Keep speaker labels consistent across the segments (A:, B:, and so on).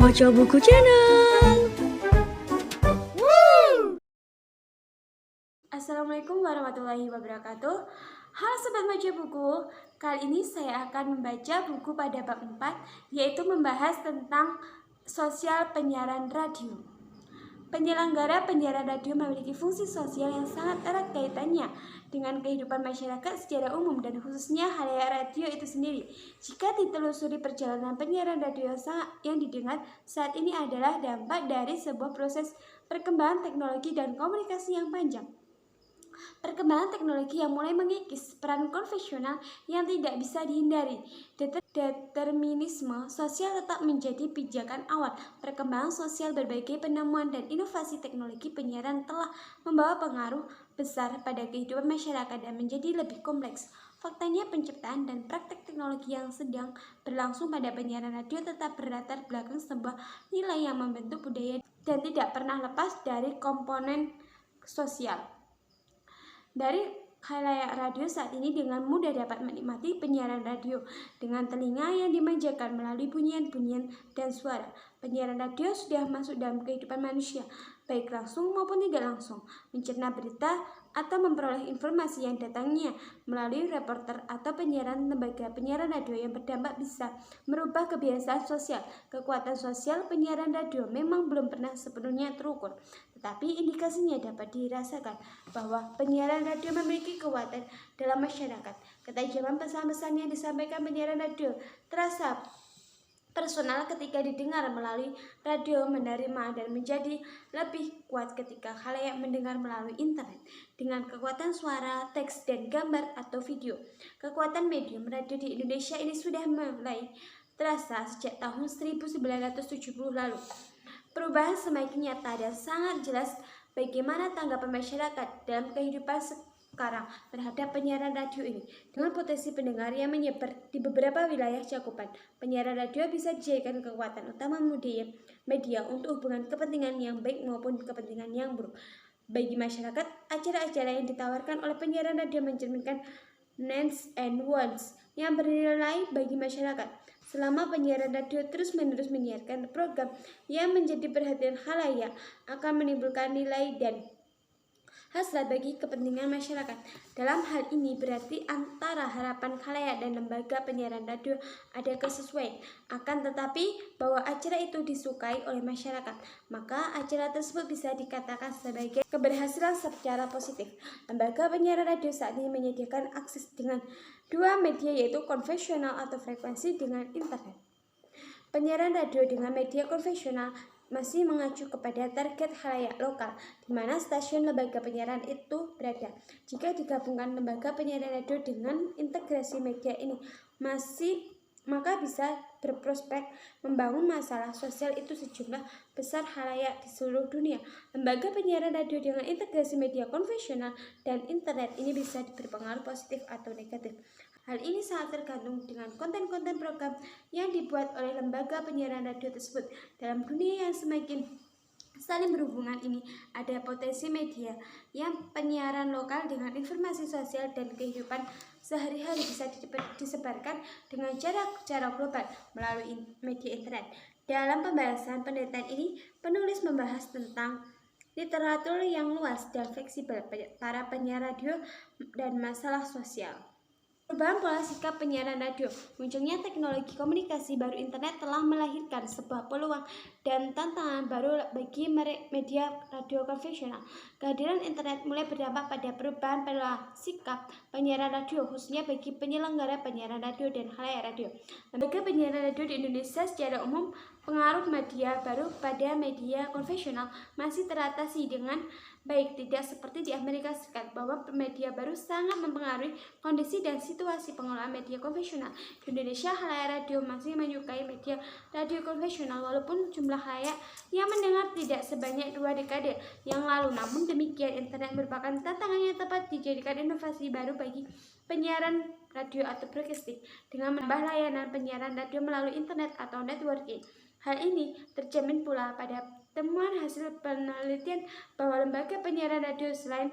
A: Moco Buku Channel.
B: Assalamualaikum warahmatullahi wabarakatuh. Halo Sobat Moco Buku, kali ini saya akan membaca buku pada bab 4, yaitu membahas tentang sosial penyiaran radio. Penyelenggara penyiaran radio memiliki fungsi sosial yang sangat erat kaitannya dengan kehidupan masyarakat secara umum dan khususnya khalayak radio itu sendiri. Jika ditelusuri perjalanan penyiaran radio yang didengar saat ini adalah dampak dari sebuah proses perkembangan teknologi dan komunikasi yang panjang. Perkembangan teknologi yang mulai mengikis peran konvensional yang tidak bisa dihindari. Determinisme sosial tetap menjadi pijakan awal. Perkembangan sosial, berbagai penemuan dan inovasi teknologi penyiaran telah membawa pengaruh besar pada kehidupan masyarakat dan menjadi lebih kompleks. Faktanya, penciptaan dan praktek teknologi yang sedang berlangsung pada penyiaran radio tetap berlatar belakang sebuah nilai yang membentuk budaya dan tidak pernah lepas dari komponen sosial. Dari khalayak radio saat ini dengan mudah dapat menikmati penyiaran radio dengan telinga yang dimanjakan melalui bunyian-bunyian dan suara. Penyiaran radio sudah masuk dalam kehidupan manusia, baik langsung maupun tidak langsung, mencerna berita atau memperoleh informasi yang datangnya melalui reporter atau penyiaran. Lembaga penyiaran radio yang berdampak bisa merubah kebiasaan sosial. Kekuatan sosial penyiaran radio memang belum pernah sepenuhnya terukur, tetapi indikasinya dapat dirasakan bahwa penyiaran radio memiliki kekuatan dalam masyarakat. Ketajaman pesan-pesan yang disampaikan penyiaran radio terasa personal ketika didengar melalui radio, menerima dan menjadi lebih kuat ketika khalayak mendengar melalui internet. Dengan kekuatan suara, teks, dan gambar atau video, kekuatan medium radio di Indonesia ini sudah mulai terasa sejak tahun 1970 lalu. Perubahan semakin nyata dan sangat jelas bagaimana tanggapan masyarakat dalam kehidupan sekarang terhadap penyiaran radio ini. Dengan potensi pendengar yang menyebar di beberapa wilayah cakupan, penyiaran radio bisa dijadikan kekuatan utama media untuk hubungan kepentingan yang baik maupun kepentingan yang buruk. Bagi masyarakat, acara-acara yang ditawarkan oleh penyiaran radio mencerminkan needs and wants yang bernilai bagi masyarakat. Selama penyiaran radio terus-menerus menyiarkan program yang menjadi perhatian khalayak, akan menimbulkan nilai dan hasrat bagi kepentingan masyarakat. Dalam hal ini berarti antara harapan khalayak dan lembaga penyiaran radio ada kesesuaian. Akan tetapi bahwa acara itu disukai oleh masyarakat, maka acara tersebut bisa dikatakan sebagai keberhasilan secara positif. Lembaga penyiaran radio saat ini menyediakan akses dengan dua media, yaitu konvensional atau frekuensi dengan internet. Penyiaran radio dengan media konvensional masih mengacu kepada target khalayak lokal di mana stasiun lembaga penyiaran itu berada. Jika digabungkan lembaga penyiaran radio dengan integrasi media ini maka bisa berprospek membangun masalah sosial itu sejumlah besar khalayak di seluruh dunia. Lembaga penyiaran radio dengan integrasi media konvensional dan internet ini bisa berpengaruh positif atau negatif. Hal ini sangat tergantung dengan konten-konten program yang dibuat oleh lembaga penyiaran radio tersebut. Dalam dunia yang semakin saling berhubungan ini, ada potensi media yang penyiaran lokal dengan informasi sosial dan kehidupan sehari-hari bisa disebarkan dengan cara global melalui media internet. Dalam pembahasan penelitian ini, penulis membahas tentang literatur yang luas dan fleksibel para penyiar radio dan masalah sosial. Perubahan pola sikap penyiaran radio. Munculnya teknologi komunikasi baru internet telah melahirkan sebuah peluang dan tantangan baru bagi media radio konvensional. Kehadiran internet mulai berdampak pada perubahan pola sikap penyiaran radio, khususnya bagi penyelenggara penyiaran radio dan khalayak radio. Lembaga penyiaran radio di Indonesia secara umum, pengaruh media baru pada media konvensional masih teratasi dengan baik, tidak seperti di Amerika Serikat bahwa media baru sangat mempengaruhi kondisi dan situasi pengelolaan media konvensional. Di Indonesia, khalayak radio masih menyukai media radio konvensional walaupun jumlah khalayak yang mendengar tidak sebanyak 2 dekade yang lalu. Namun demikian, internet merupakan tantangan yang tepat dijadikan inovasi baru bagi penyiaran radio atau broadcasting dengan menambah layanan penyiaran radio melalui internet atau networking. Hal ini tercermin pula pada temuan hasil penelitian bahwa lembaga penyiaran radio selain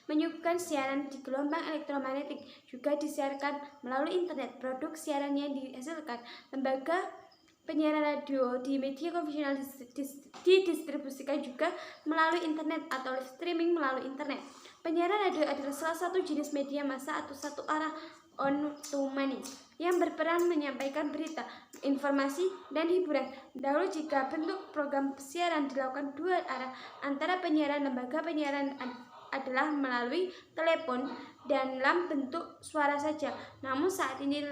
B: menyuguhkan siaran di gelombang elektromagnetik juga disiarkan melalui internet. Produk siaran yang dihasilkan lembaga Penyiaran radio di media konvensional didistribusikan juga melalui internet atau live streaming melalui internet. Penyiaran radio adalah salah satu jenis media massa atau satu arah on to many yang berperan menyampaikan berita, informasi, dan hiburan. Dahulu jika bentuk program siaran dilakukan dua arah antara penyiaran lembaga penyiaran adalah melalui telepon dan dalam bentuk suara saja. Namun saat ini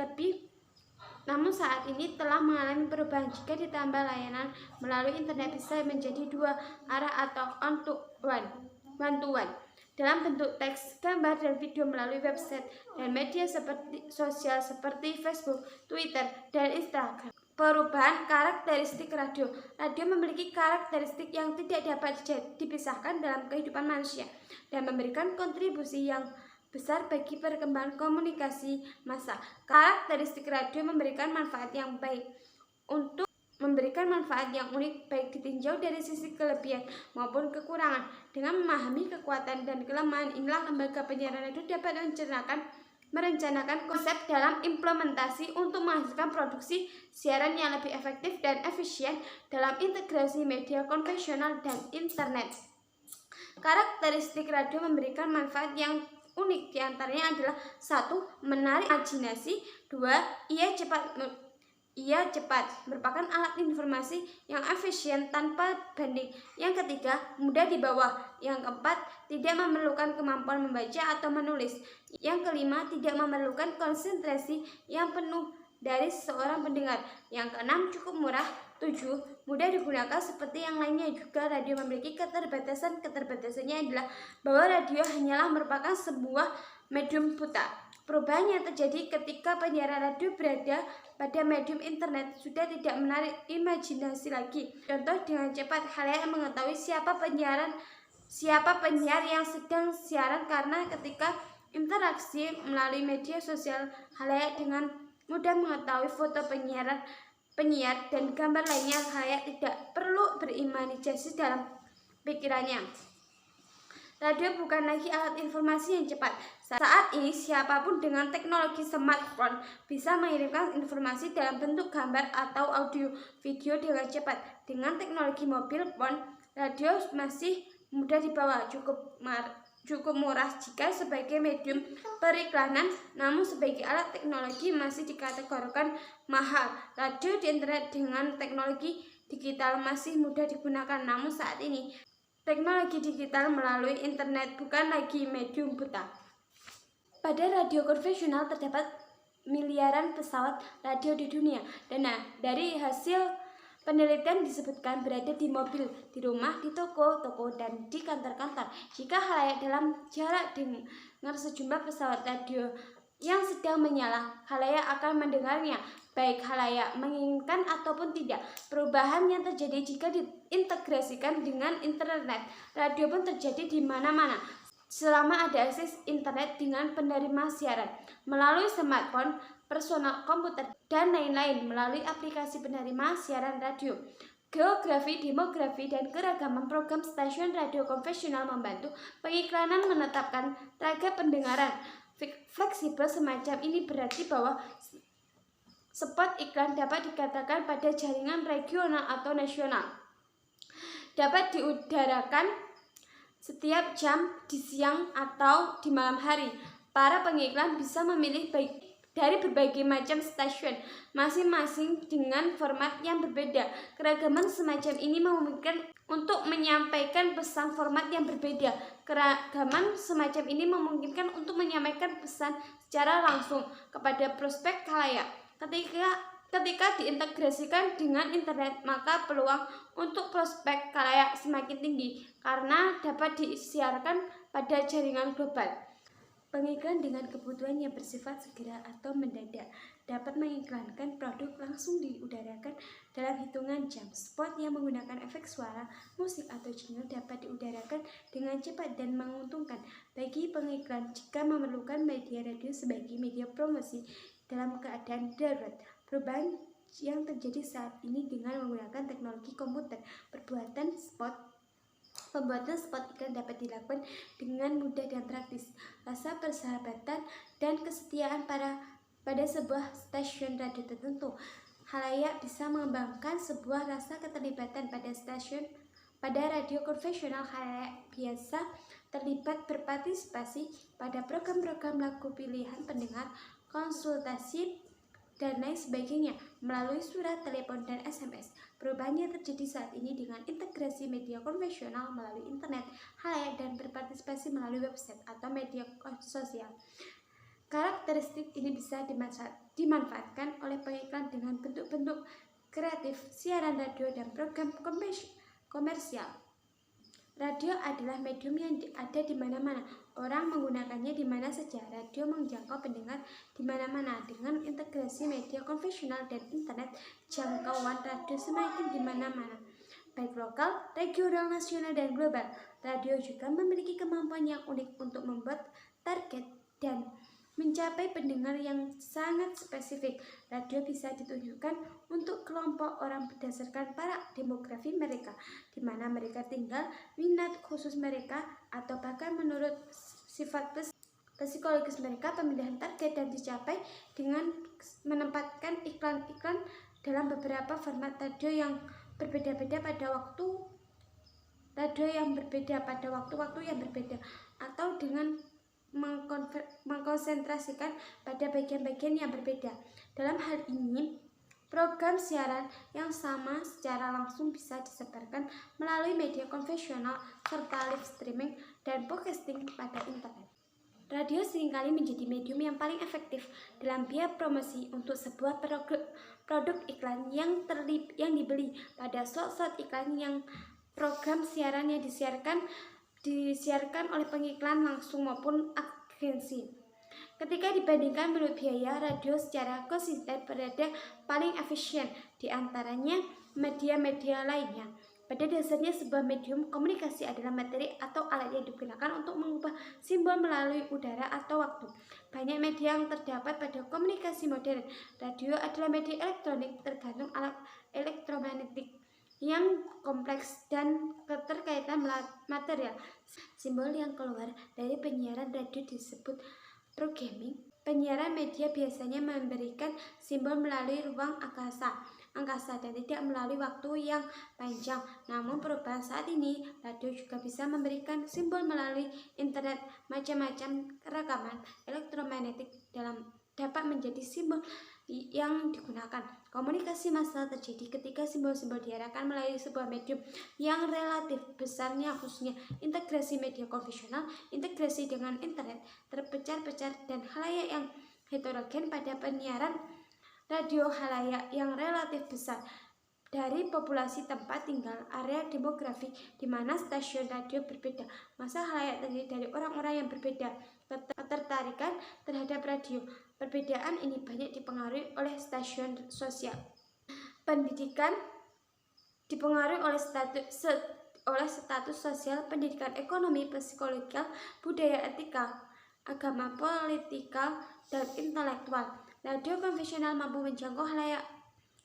B: telah mengalami perubahan jika ditambah layanan melalui internet bisa menjadi dua arah atau one to one dalam bentuk teks, gambar, dan video melalui website dan media sosial seperti Facebook, Twitter, dan Instagram. Perubahan karakteristik radio. Radio memiliki karakteristik yang tidak dapat dipisahkan dalam kehidupan manusia dan memberikan kontribusi yang besar bagi perkembangan komunikasi massa. Karakteristik radio memberikan manfaat yang unik baik ditinjau dari sisi kelebihan maupun kekurangan. Dengan memahami kekuatan dan kelemahan inilah lembaga penyiaran radio dapat merencanakan konsep dalam implementasi untuk menghasilkan produksi siaran yang lebih efektif dan efisien dalam integrasi media konvensional dan internet. Karakteristik radio memberikan manfaat yang unik, diantaranya adalah 1. Menarik imajinasi. 2. Ia cepat, merupakan alat informasi yang efisien tanpa banding. Yang ketiga, mudah dibawa. Yang keempat, tidak memerlukan kemampuan membaca atau menulis. Yang kelima, tidak memerlukan konsentrasi yang penuh dari seorang pendengar. Yang keenam, cukup murah. 7. Mudah digunakan seperti yang lainnya juga. Radio memiliki keterbatasan. Keterbatasannya adalah bahwa radio hanyalah merupakan sebuah medium buta. Perubahan yang terjadi ketika penyiaran radio berada pada medium internet sudah tidak menarik imajinasi lagi. Contoh, dengan cepat khalayak mengetahui siapa penyiar yang sedang siaran karena ketika interaksi melalui media sosial, khalayak dengan mudah mengetahui foto penyiar dan gambar lainnya. Khalayak tidak perlu berimajinasi dalam pikirannya. Radio bukan lagi alat informasi yang cepat. Saat ini siapapun dengan teknologi smartphone bisa mengirimkan informasi dalam bentuk gambar atau audio video dengan cepat. Dengan teknologi mobil phone, radio masih mudah dibawa, cukup murah jika sebagai medium periklanan, namun sebagai alat teknologi masih dikategorikan mahal. Radio di internet dengan teknologi digital masih mudah digunakan, namun saat ini teknologi digital melalui internet bukan lagi medium buta. Pada radio konvensional terdapat miliaran pesawat radio di dunia, dan dari hasil penelitian disebutkan berada di mobil, di rumah, di toko-toko, dan di kantor-kantor. Jika khalayak dalam jarak dengar sejumlah pesawat radio yang sedang menyala, khalayak akan mendengarnya, baik khalayak menginginkan ataupun tidak. Perubahan yang terjadi jika diintegrasikan dengan internet, radio pun terjadi di mana-mana. Selama ada akses internet dengan penerima siaran melalui smartphone, personal komputer, dan lain-lain melalui aplikasi penerima siaran radio. Geografi, demografi, dan keragaman program stasiun radio konvensional membantu pengiklanan menetapkan raga pendengaran. Fleksibel semacam ini berarti bahwa spot iklan dapat dikatakan pada jaringan regional atau nasional, dapat diudarakan setiap jam di siang atau di malam hari. Para pengiklan bisa memilih dari berbagai macam stasiun, masing-masing dengan format yang berbeda. Keragaman semacam ini memungkinkan untuk menyampaikan pesan format yang berbeda. Keragaman semacam ini memungkinkan untuk menyampaikan pesan secara langsung kepada prospek khalayak. Ketika diintegrasikan dengan internet, maka peluang untuk prospek khalayak semakin tinggi karena dapat disiarkan pada jaringan global. Pengiklan dengan kebutuhan yang bersifat segera atau mendadak dapat mengiklankan produk langsung diudarakan dalam hitungan jam. Spot yang menggunakan efek suara, musik, atau jingle dapat diudarakan dengan cepat dan menguntungkan bagi pengiklan jika memerlukan media radio sebagai media promosi dalam keadaan darurat. Perubahan yang terjadi saat ini dengan menggunakan teknologi komputer, Pembuatan spot iklan dapat dilakukan dengan mudah dan praktis. Rasa persahabatan dan kesetiaan pada sebuah stasiun radio tertentu Khalayak bisa mengembangkan sebuah rasa keterlibatan pada radio konvensional. Khalayak biasa terlibat berpartisipasi pada program-program lagu pilihan pendengar, konsultasi, dan lain sebagainya melalui surat, telepon, dan SMS. Perubahan yang terjadi saat ini dengan integrasi media konvensional melalui internet, khalayak, dan berpartisipasi melalui website atau media sosial. Karakteristik ini bisa dimanfaatkan oleh pengiklan dengan bentuk-bentuk kreatif, siaran radio, dan program komersial. Radio adalah medium yang ada di mana-mana. Orang menggunakannya di mana saja. Radio menjangkau pendengar di mana-mana. Dengan integrasi media konvensional dan internet, jangkauan radio semakin di mana-mana, baik lokal, regional, nasional, dan global. Radio juga memiliki kemampuan yang unik untuk membuat target dan mencapai pendengar yang sangat spesifik. Radio bisa ditujukan untuk kelompok orang berdasarkan para demografi mereka, di mana mereka tinggal, minat khusus mereka, atau bahkan menurut sifat psikologis mereka. Pemilihan target dan dicapai dengan menempatkan iklan-iklan dalam beberapa format radio yang berbeda-beda pada waktu-waktu yang berbeda, atau dengan mengkonsentrasikan pada bagian-bagian yang berbeda. Dalam hal ini, program siaran yang sama secara langsung bisa disebarkan melalui media konvensional serta live streaming dan podcasting pada internet. Radio seringkali menjadi medium yang paling efektif dalam biaya promosi untuk sebuah produk iklan yang dibeli. Pada slot-slot iklan yang program siaran yang disiarkan oleh pengiklan langsung maupun agensi. Ketika dibandingkan menurut biaya, radio secara konsisten berada paling efisien di antaranya media-media lainnya. Pada dasarnya, sebuah medium komunikasi adalah materi atau alat yang digunakan untuk mengubah simbol melalui udara atau waktu. Banyak media yang terdapat pada komunikasi modern. Radio adalah media elektronik tergantung alat elektromagnetik yang kompleks dan keterkaitan material. Simbol yang keluar dari penyiaran radio disebut programming. Penyiaran media biasanya memberikan simbol melalui ruang angkasa dan tidak melalui waktu yang panjang. Namun perubahan saat ini, radio juga bisa memberikan simbol melalui internet. Macam-macam rekaman elektromagnetik dapat menjadi simbol yang digunakan. Komunikasi massal terjadi ketika simbol-simbol diarahkan melalui sebuah medium yang relatif besarnya, khususnya integrasi media konvensional, integrasi dengan internet, terpecah-pecah dan khalayak yang heterogen. Pada penyiaran radio, khalayak yang relatif besar dari populasi tempat tinggal, area demografi di mana stasiun radio berbeda. Masa khalayak terdiri dari orang-orang yang berbeda ketertarikan terhadap radio. Perbedaan ini banyak dipengaruhi oleh stasiun sosial. Pendidikan dipengaruhi oleh status sosial, pendidikan, ekonomi, psikologi, budaya, etika, agama, politika, dan intelektual. Radio konvensional mampu menjangkau khalayak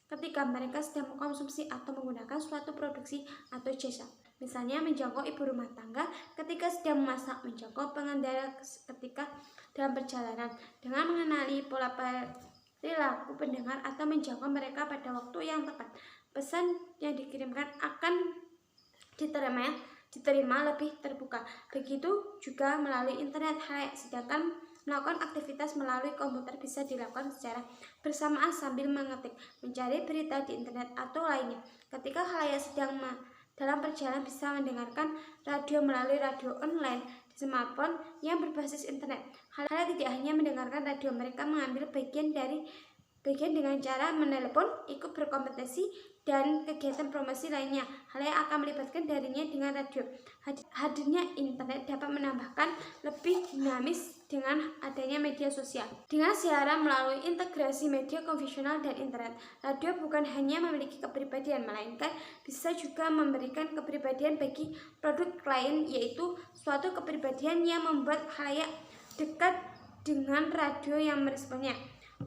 B: ketika mereka sedang mengkonsumsi atau menggunakan suatu produksi atau jasa. Misalnya menjangkau ibu rumah tangga ketika sedang memasak, menjangkau pengendara ketika dalam perjalanan dengan mengenali pola perilaku pendengar, atau menjangkau mereka pada waktu yang tepat. Pesan yang dikirimkan akan diterima lebih terbuka. Begitu juga melalui internet. Khalayak sedangkan melakukan aktivitas melalui komputer bisa dilakukan secara bersamaan sambil mengetik, mencari berita di internet atau lainnya. Ketika khalayak sedang dalam perjalanan, bisa mendengarkan radio melalui radio online di smartphone yang berbasis internet. Khalayak tidak hanya mendengarkan radio, mereka mengambil bagian dengan cara menelepon, ikut berkompetisi, dan kegiatan promosi lainnya. Khalayak akan melibatkan dirinya dengan radio. Hadirnya internet dapat menambahkan lebih dinamis dengan adanya media sosial. Dengan siaran melalui integrasi media konvensional dan internet, radio bukan hanya memiliki kepribadian, melainkan bisa juga memberikan kepribadian bagi produk klien, yaitu suatu kepribadian yang membuat khalayak dekat dengan radio yang meresponnya.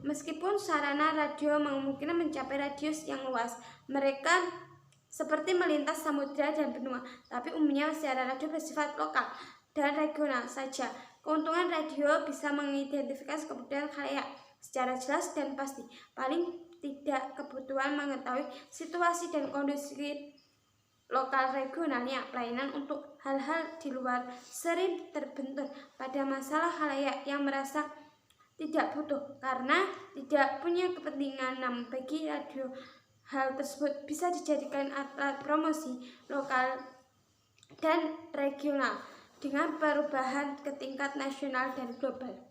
B: Meskipun sarana radio memungkinkan mencapai radius yang luas, mereka seperti melintas samudera dan benua, tapi umumnya siaran radio bersifat lokal dan regional saja. Keuntungan radio bisa mengidentifikasi kebutuhan khalayak secara jelas dan pasti. Paling tidak kebutuhan virtual mengetahui situasi dan kondisi lokal regionalnya. Pelayanan untuk hal-hal di luar sering terbentur pada masalah khalayak yang merasa tidak butuh karena tidak punya kepentingan. Namun bagi radio, hal tersebut bisa dijadikan alat promosi lokal dan regional dengan perubahan ke tingkat nasional dan global.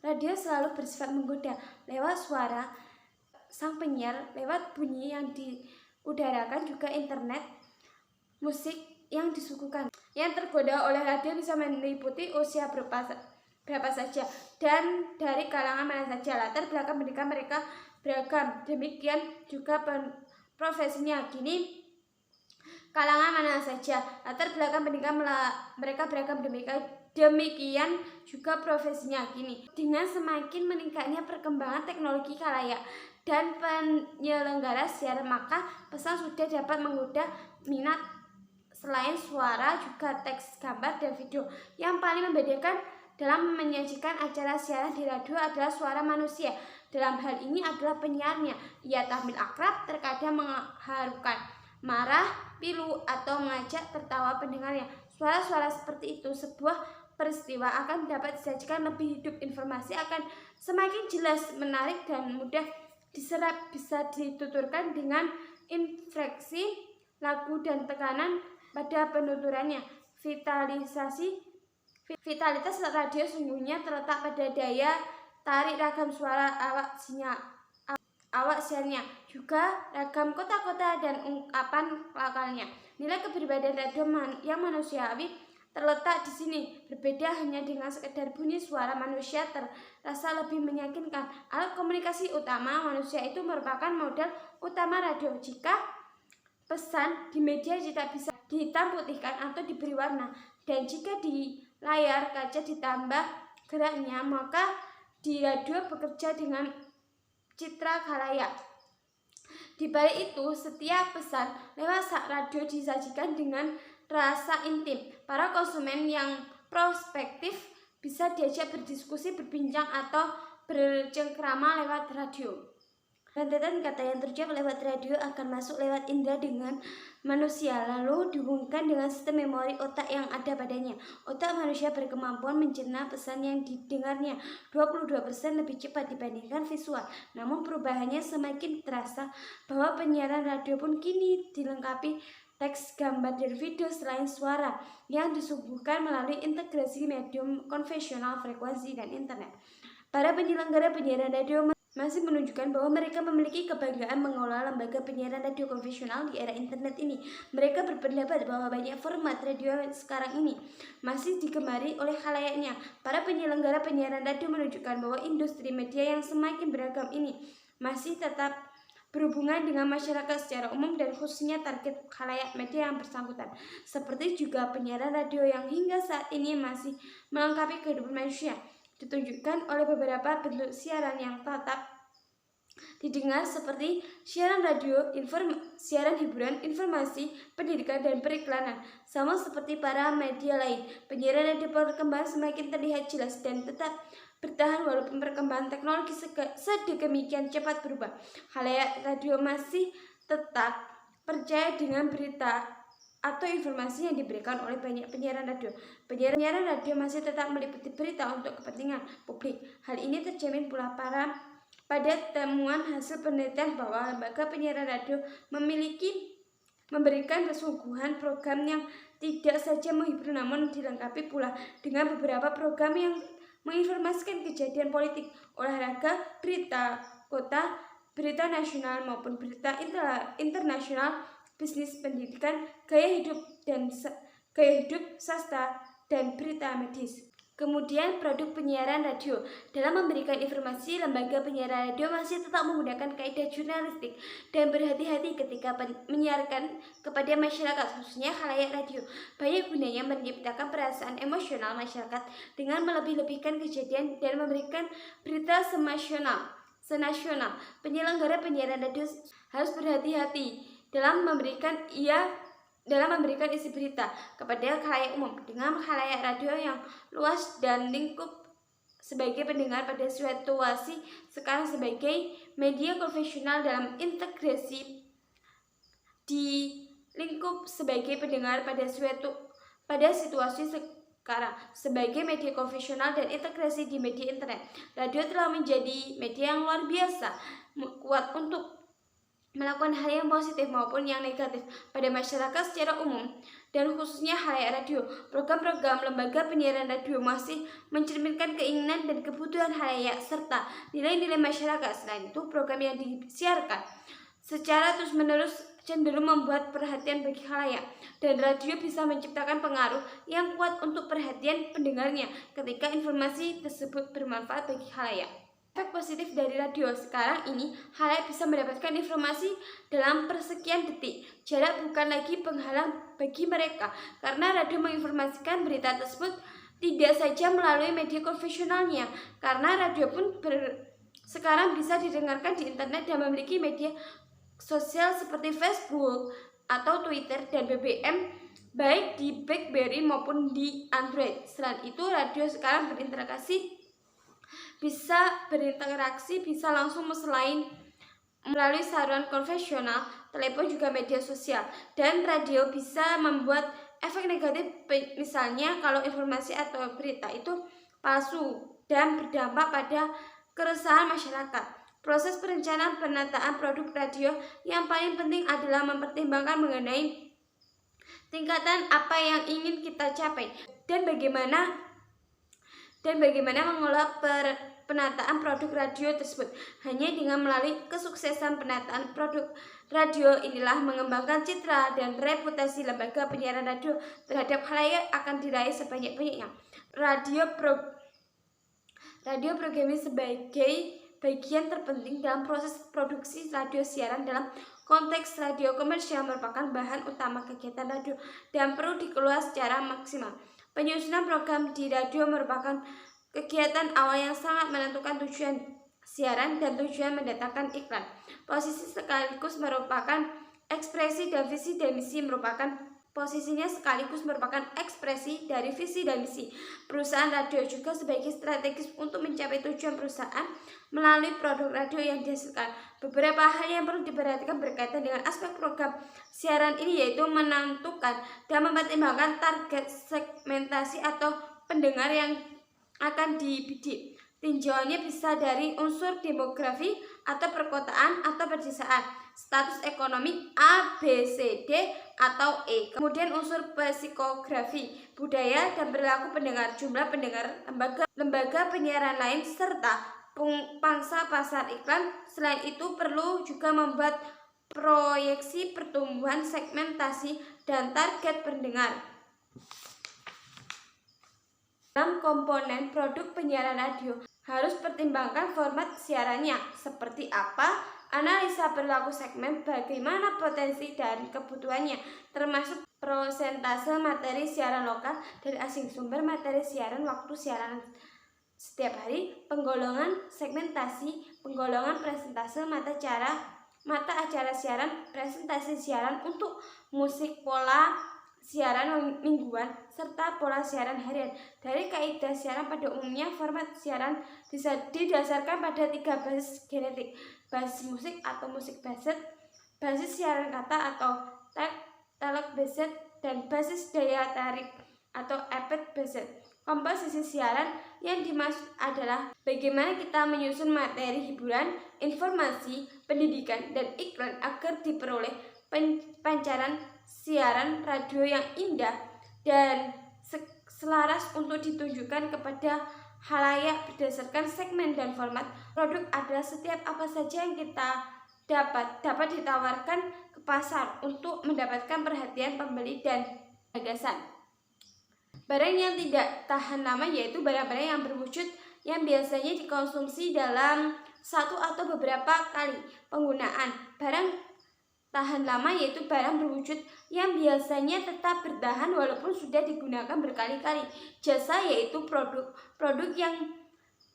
B: Radio selalu bersifat menggoda lewat suara sang penyiar, lewat bunyi yang diudarakan, juga internet, musik yang disuguhkan. Yang tergoda oleh radio bisa meliputi usia berapa saja dan dari kalangan mana saja. Latar belakang pendidikan mereka beragam, demikian juga profesinya. Kini kalangan mana saja, latar belakang pendidikan mereka beragam, demikian juga profesinya. Kini dengan semakin meningkatnya perkembangan teknologi khalayak dan penyelenggara siaran, maka pesan sudah dapat menggoda minat. Selain suara, juga teks, gambar, dan video. Yang paling membedakan dalam menyajikan acara siaran di radio adalah suara manusia. Dalam hal ini adalah penyiarnya. Ia tampil akrab, terkadang mengharukan, marah, pilu, atau mengajak tertawa pendengarnya. Suara-suara seperti itu sebuah peristiwa akan dapat disajikan lebih hidup. Informasi akan semakin jelas, menarik, dan mudah diserap. Bisa dituturkan dengan infleksi lagu dan tekanan pada penuturannya. Vitalitas radio sungguhnya terletak pada daya tarik ragam suara awak siarnya, juga ragam kota-kota dan ungkapan lokalnya. Nilai kepribadian radio yang manusiawi terletak di sini. Berbeda hanya dengan sekedar bunyi, suara manusia terasa lebih meyakinkan. Alat komunikasi utama manusia itu merupakan modal utama radio. Jika pesan di media tidak bisa dihitam putihkan atau diberi warna, dan jika di layar kaca ditambah geraknya, maka di radio bekerja dengan citra khalayak. Di balik itu, setiap pesan lewat radio disajikan dengan rasa intim. Para konsumen yang prospektif bisa diajak berdiskusi, berbincang, atau bercengkrama lewat radio. Rentetan kata yang terucap lewat radio akan masuk lewat indera dengan manusia, lalu dihubungkan dengan sistem memori otak yang ada padanya. Otak manusia berkemampuan mencerna pesan yang didengarnya 22% lebih cepat dibandingkan visual. Namun perubahannya semakin terasa bahwa penyiaran radio pun kini dilengkapi teks, gambar, dan video selain suara yang disuguhkan melalui integrasi medium konvensional, frekuensi, dan internet. Para penyelenggara penyiaran radio masih menunjukkan bahwa mereka memiliki kebanggaan mengelola lembaga penyiaran radio konvensional di era internet ini. Mereka berpendapat bahwa banyak format radio sekarang ini masih digemari oleh khalayaknya. Para penyelenggara penyiaran radio menunjukkan bahwa industri media yang semakin beragam ini masih tetap berhubungan dengan masyarakat secara umum dan khususnya target khalayak media yang bersangkutan. Seperti juga penyiaran radio yang hingga saat ini masih melengkapi kehidupan manusia, ditunjukkan oleh beberapa bentuk siaran yang tetap didengar seperti siaran radio, siaran hiburan, informasi, pendidikan, dan periklanan. Sama seperti para media lain, penyiaran radio berkembang semakin terlihat jelas dan tetap bertahan walaupun perkembangan teknologi sedemikian cepat berubah. Khalayak radio masih tetap percaya dengan berita atau informasi yang diberikan oleh banyak penyiaran radio. Penyiaran radio masih tetap meliputi berita untuk kepentingan publik. Hal ini tercermin pula pada temuan hasil penelitian bahwa lembaga penyiaran radio memberikan kesungguhan program yang tidak saja menghibur namun dilengkapi pula dengan beberapa program yang menginformasikan kejadian politik, olahraga, berita kota, berita nasional maupun berita internasional, bisnis, pendidikan, gaya hidup, sastra, dan berita medis. Kemudian produk penyiaran radio. Dalam memberikan informasi, lembaga penyiaran radio masih tetap menggunakan kaidah jurnalistik dan berhati-hati ketika menyiarkan kepada masyarakat, khususnya khalayak radio. Banyak gunanya menciptakan perasaan emosional masyarakat dengan melebih-lebihkan kejadian dan memberikan berita senasional. Penyelenggara penyiaran radio harus berhati-hati dalam memberikan isi berita kepada khalayak umum. Dengan khalayak radio yang luas dan lingkup sebagai pendengar pada situasi sekarang sebagai media konvensional dalam integrasi di lingkup sebagai pendengar pada situasi sekarang sebagai media konvensional dan integrasi di media internet. Radio telah menjadi media yang luar biasa kuat untuk melakukan hal yang positif maupun yang negatif pada masyarakat secara umum dan khususnya halayak radio. Program-program lembaga penyiaran radio masih mencerminkan keinginan dan kebutuhan halayak serta nilai-nilai masyarakat. Selain itu, program yang disiarkan secara terus-menerus cenderung membuat perhatian bagi khalayak, dan radio bisa menciptakan pengaruh yang kuat untuk perhatian pendengarnya ketika informasi tersebut bermanfaat bagi khalayak. Efek positif dari radio sekarang ini, khalayak bisa mendapatkan informasi dalam persekian detik. Jarak bukan lagi penghalang bagi mereka, karena radio menginformasikan berita tersebut tidak saja melalui media konvensionalnya, karena radio pun sekarang bisa didengarkan di internet dan memiliki media sosial seperti Facebook atau Twitter dan BBM baik di BlackBerry maupun di Android. Selain itu, radio sekarang bisa langsung selain melalui saluran konvensional, telepon juga media sosial, dan radio bisa membuat efek negatif, misalnya kalau informasi atau berita itu palsu dan berdampak pada keresahan masyarakat. Proses perencanaan penataan produk radio yang paling penting adalah mempertimbangkan mengenai tingkatan apa yang ingin kita capai dan bagaimana mengelola penataan produk radio tersebut. Hanya dengan melalui kesuksesan penataan produk radio inilah mengembangkan citra dan reputasi lembaga penyiaran radio terhadap khalayak akan diraih sebanyak-banyaknya. Radio programming sebagai bagian terpenting dalam proses produksi radio siaran. Dalam konteks radio komersial merupakan bahan utama kegiatan radio dan perlu dikelola secara maksimal. Penyusunan program di radio merupakan kegiatan awal yang sangat menentukan tujuan siaran dan tujuan mendatangkan iklan. Posisinya sekaligus merupakan ekspresi dari visi dan misi perusahaan radio, juga sebagai strategis untuk mencapai tujuan perusahaan melalui produk radio yang dihasilkan. Beberapa hal yang perlu diperhatikan berkaitan dengan aspek program siaran ini yaitu menentukan dan mempertimbangkan target segmentasi atau pendengar yang akan dibidik. Tinjauannya bisa dari unsur demografi atau perkotaan atau pedesaan, status ekonomi A, B, C, D, atau E. Kemudian unsur psikografi, budaya dan perilaku pendengar, jumlah pendengar, lembaga penyiaran lain, serta pangsa pasar iklan. Selain itu perlu juga membuat proyeksi pertumbuhan segmentasi dan target pendengar. Dalam komponen produk penyiaran radio harus pertimbangkan format siarannya seperti apa, analisa perilaku segmen, bagaimana potensi dan kebutuhannya, termasuk persentase materi siaran lokal dari asing, sumber materi siaran, waktu siaran setiap hari, penggolongan segmentasi, penggolongan presentase, mata acara siaran, presentasi siaran untuk musik, pola siaran mingguan, serta pola siaran harian. Dari kaidah siaran pada umumnya, format siaran didasarkan pada 3 basis genetik: basis musik atau musik based, basis siaran kata atau talk based, dan basis daya tarik atau effect based. Komposisi siaran yang dimaksud adalah bagaimana kita menyusun materi hiburan, informasi, pendidikan, dan iklan agar diperoleh pancaran siaran radio yang indah dan selaras untuk ditunjukkan kepada khalayak berdasarkan segmen dan format. Produk adalah setiap apa saja yang kita dapat ditawarkan ke pasar untuk mendapatkan perhatian pembeli dan gagasan. Barang yang tidak tahan lama yaitu barang-barang yang berwujud yang biasanya dikonsumsi dalam satu atau beberapa kali penggunaan. Barang tahan lama yaitu barang berwujud yang biasanya tetap bertahan walaupun sudah digunakan berkali-kali. Jasa yaitu produk yang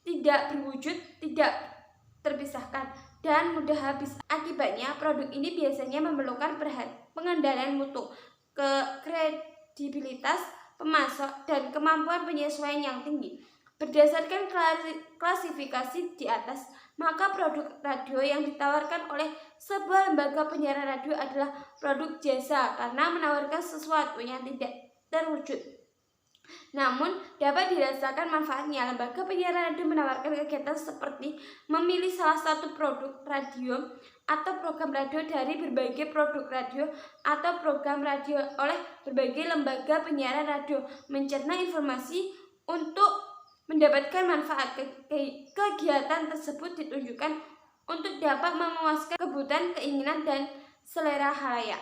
B: tidak berwujud, tidak terpisahkan, dan mudah habis. Akibatnya produk ini biasanya memerlukan pengendalian mutu, kredibilitas pemasok, dan kemampuan penyesuaian yang tinggi. Berdasarkan klasifikasi di atas, maka produk radio yang ditawarkan oleh sebuah lembaga penyiaran radio adalah produk jasa karena menawarkan sesuatu yang tidak terwujud, namun dapat dirasakan manfaatnya. Lembaga penyiaran radio menawarkan kegiatan seperti memilih salah satu produk radio atau program radio dari berbagai produk radio atau program radio oleh berbagai lembaga penyiaran radio, mencerna informasi untuk mendapatkan manfaat. Kegiatan tersebut ditunjukkan untuk dapat memuaskan kebutuhan, keinginan, dan selera khalayak.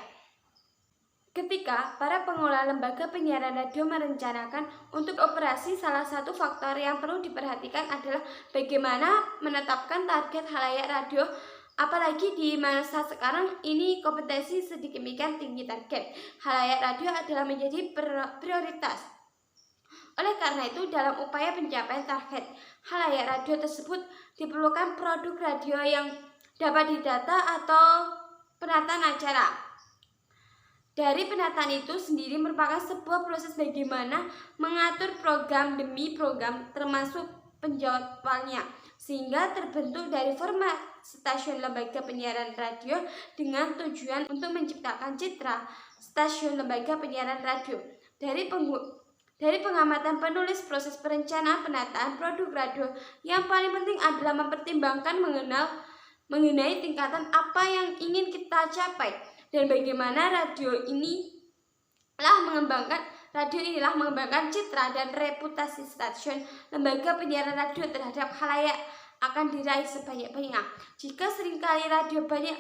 B: Ketika para pengelola lembaga penyiaran radio merencanakan untuk operasi, salah satu faktor yang perlu diperhatikan adalah bagaimana menetapkan target khalayak radio. Apalagi di masa sekarang ini kompetensi sedemikian tinggi, target khalayak radio adalah menjadi prioritas. Oleh karena itu, dalam upaya pencapaian target khalayak radio tersebut diperlukan produk radio yang dapat didata atau penataan acara. Dari penataan itu sendiri merupakan sebuah proses bagaimana mengatur program demi program termasuk penjadwalnya, sehingga terbentuk dari format stasiun lembaga penyiaran radio dengan tujuan untuk menciptakan citra stasiun lembaga penyiaran radio. Dari pengamatan penulis proses perencanaan penataan produk radio, yang paling penting adalah mempertimbangkan mengenai tingkatan apa yang ingin kita capai dan bagaimana radio inilah mengembangkan citra dan reputasi stasiun lembaga penyiaran radio terhadap khalayak akan diraih sebanyak-banyaknya. Jika seringkali radio banyak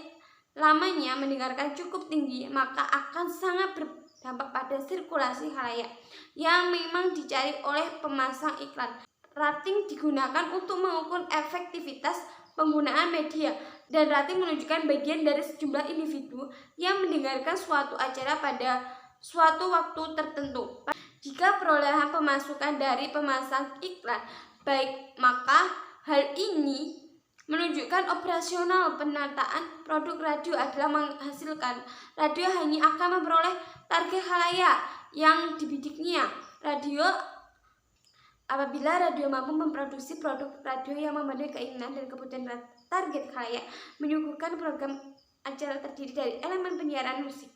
B: lamanya mendengarkan cukup tinggi, maka akan sangat berdampak pada sirkulasi khalayak yang memang dicari oleh pemasang iklan. Rating digunakan untuk mengukur efektivitas penggunaan media, dan rating menunjukkan bagian dari sejumlah individu yang mendengarkan suatu acara pada suatu waktu tertentu. Jika perolehan pemasukan dari pemasang iklan baik, maka hal ini menunjukkan operasional penataan produk radio adalah menghasilkan. Radio hanya akan memperoleh target khalayak yang dibidiknya. Apabila radio mampu memproduksi produk radio yang memenuhi keinginan dan kebutuhan target khalayak, menyuguhkan program acara terdiri dari elemen penyiaran musik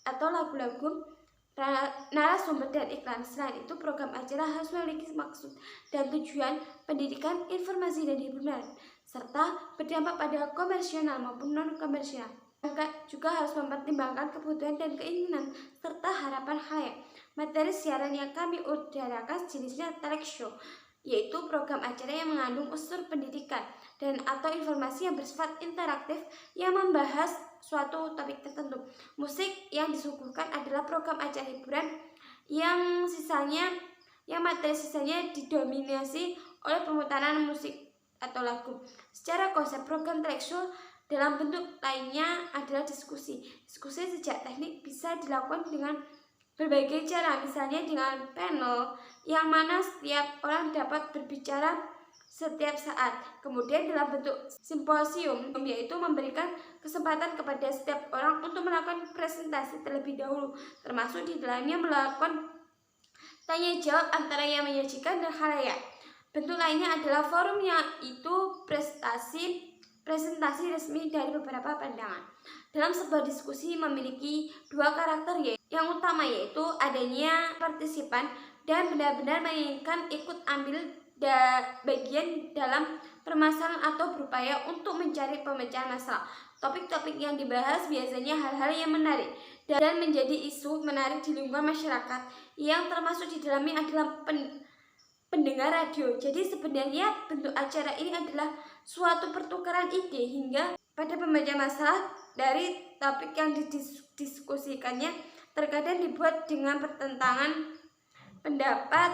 B: atau lagu-lagu, narasumber, dan iklan. Selain itu, program acara harus memiliki maksud dan tujuan pendidikan, informasi, dan hiburan, serta berdampak pada komersial maupun non-komersial. Juga harus mempertimbangkan kebutuhan dan keinginan serta harapan khalayak. Materi siaran yang kami udarakan jenisnya talk show, yaitu program acara yang mengandung unsur pendidikan dan atau informasi yang bersifat interaktif yang membahas suatu topik tertentu. Musik yang disuguhkan adalah program acara hiburan yang materi sisanya didominasi oleh pemutaran musik atau lagu. Secara konsep, program talk show dalam bentuk lainnya adalah diskusi. Diskusi sejak teknik bisa dilakukan dengan berbagai cara, misalnya dengan panel yang mana setiap orang dapat berbicara setiap saat. Kemudian dalam bentuk simposium, yaitu memberikan kesempatan kepada setiap orang untuk melakukan presentasi terlebih dahulu, termasuk di dalamnya melakukan tanya jawab antara yang menyajikan dan khalayak. Bentuk lainnya adalah forum, yaitu presentasi resmi dari beberapa pandangan. Dalam sebuah diskusi memiliki dua karakter, yang utama yaitu adanya partisipan dan benar-benar menginginkan ikut ambil bagian dalam permasalahan atau berupaya untuk mencari pemecahan masalah. Topik-topik yang dibahas biasanya hal-hal yang menarik dan menjadi isu menarik di lingkungan masyarakat, yang termasuk di dalamnya adalah pendengar radio. Jadi sebenarnya bentuk acara ini adalah suatu pertukaran ide hingga pada pembaca masalah dari topik yang didiskusikannya. Terkadang dibuat dengan pertentangan pendapat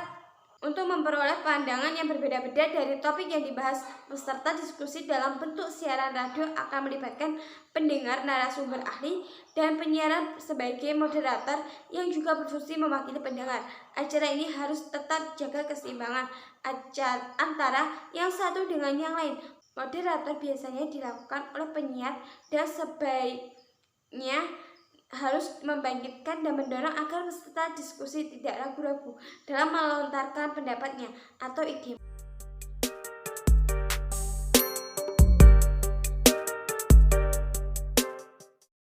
B: untuk memperoleh pandangan yang berbeda-beda dari topik yang dibahas. Peserta diskusi dalam bentuk siaran radio akan melibatkan pendengar, narasumber ahli, dan penyiaran sebagai moderator yang juga berfungsi mewakili pendengar. Acara ini harus tetap jaga keseimbangan antara yang satu dengan yang lain. Moderator biasanya dilakukan oleh penyiar dan sebaiknya harus membangkitkan dan mendorong agar peserta diskusi tidak ragu-ragu dalam melontarkan pendapatnya atau ide.